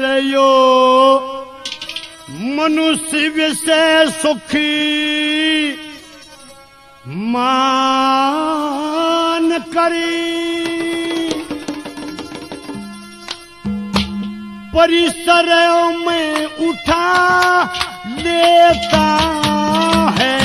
रयो मनुष्य विषय सुखी मान करी परिसरों में उठा लेता है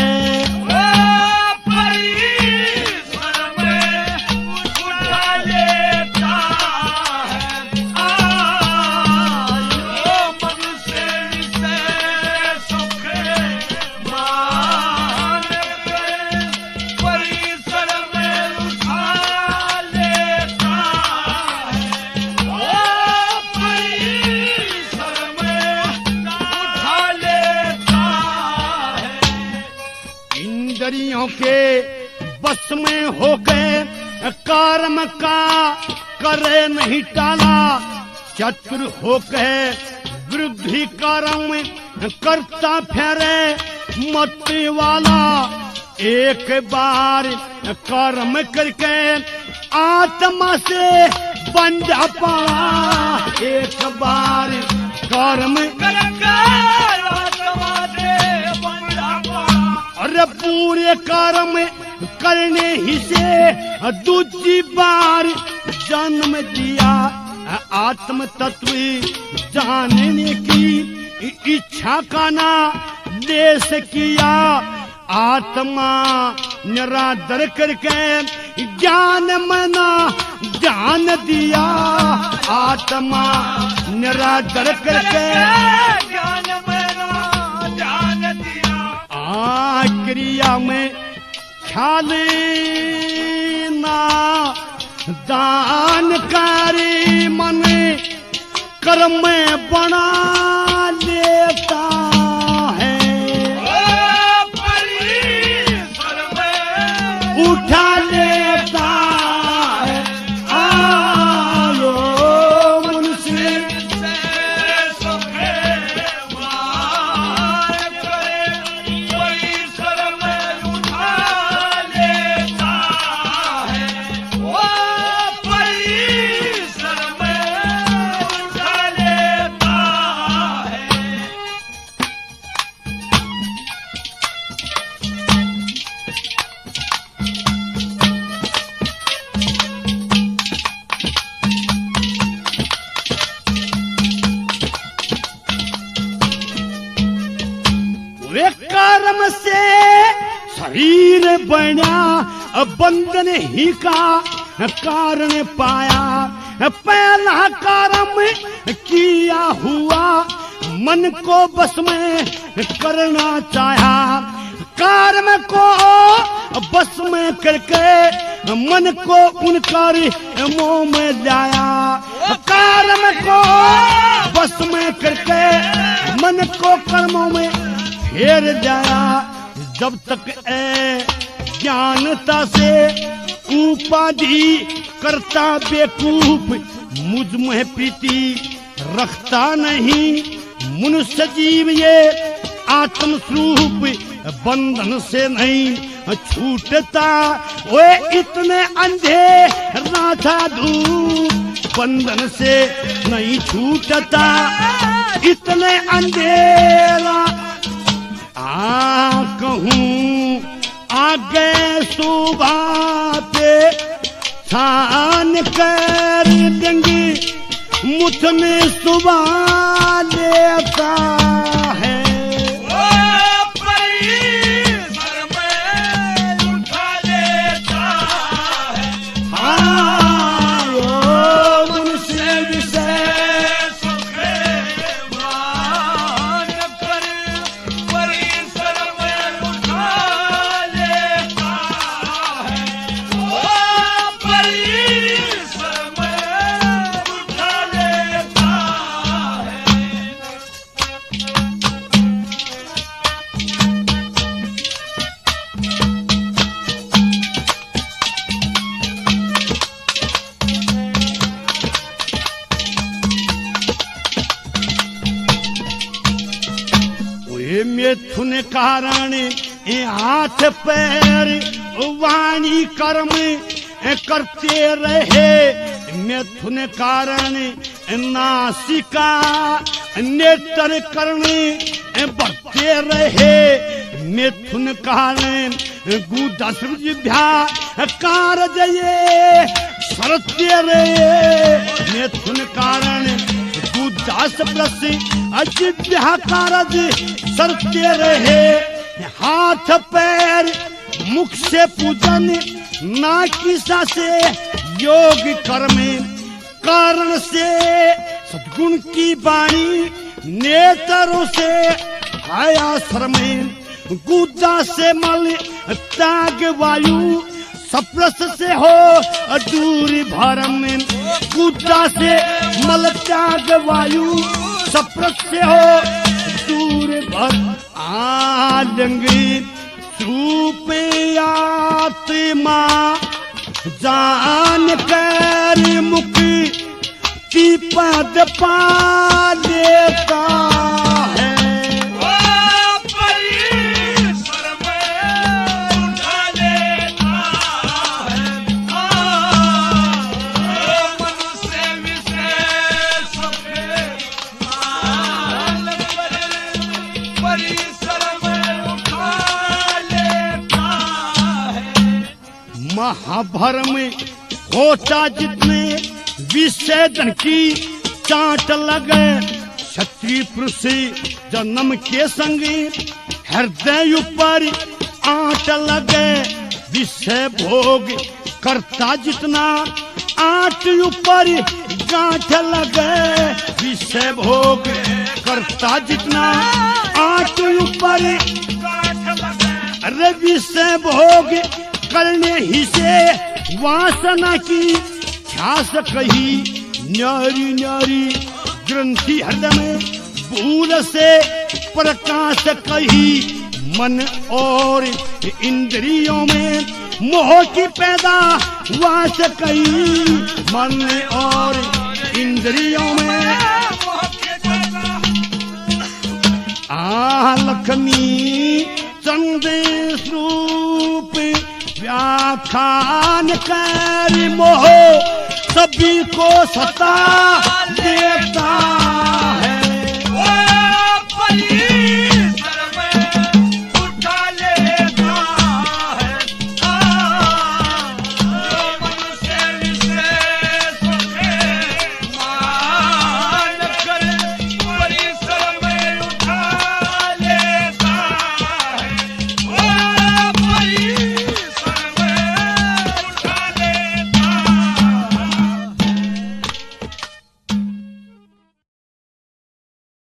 इंद्रियों के बस में हो गए कर्म का करे नहीं टाला चतुर हो गए वृद्धि कर्म करता फेरे मत वाला एक बार कर्म करके आत्मा से बंध पड़ा एक बार कर्म अरे पूरे कर्म करने ही से दूसरी बार जन्म दिया आत्म तत्व जानने की इच्छा का ना देश किया आत्मा निरादर करके ज्ञान मना ज्ञान दिया आत्मा निरादर करके ज्ञान मना ज्ञान दिया क्रिया में ख्याल ना दान कारी मन कर्म में बना लेता है उठा लेता है आयो मनुष्य कर्म से शरीर बना बंधन ही का कारण पाया पहला कर्म किया हुआ मन को बस में करना चाहा कर्म को बस में करके मन को उनका मोह में लाया कर्म को बस में करके मन को कर्मों में फेर जाया जब तक ज्ञानता से उपाधि करता बेकूफ मुझ में प्रीति रखता नहीं मनुष्य जीव ये आत्म स्वरूप बंधन से नहीं छूटता वे इतने अंधे ना था धूप बंधन से नहीं छूटता इतने अंधेरा कहूँ आगे सुबह पे छान कर देंगे मुझ में सुबह लेता है मिथुन कारण हाथ पैर वाणी कर्म करते रहे मिथुन कारण नासिका नेत्र करने बढ़ते रहे मिथुन कारण गुदस जिभ्या कारज ये सरते रहे मिथुन कारण गुदास प्लस अजिभ्या कारज सरते रहे हाथ पैर मुख से पूजन ना किसा से योग कर्म कारण से सद्गुण की वाणी नेत्रों से आया श्रम गुदा से मल त्याग वायु सप्रस से हो दूरी भरम गुदा से मल त्याग वायु सप्रस से हो दूर भर आलंगी रूप आत्मा जान कर मुक्ति की पद पा लेता है महाभर में होता जितने विषेदन की चाट लगे क्षत्रिय पुरुष जन्म के संगी हृदय ऊपर आट लगे विषय भोग करता जितना आट ऊपर गांठ लगे विषय भोग करता जितना आट ऊपर अरे विषय भोग करने ही से वासना की ख्यास कही न्यारी न्यारी ग्रंथि हृदय में भूल से प्रकाश कही मन और इंद्रियों में मोह की पैदा वास कही मन और इंद्रियों में लक्ष्मी चंदेश रूप व्याख्यान कर मोह सभी को सता देता है।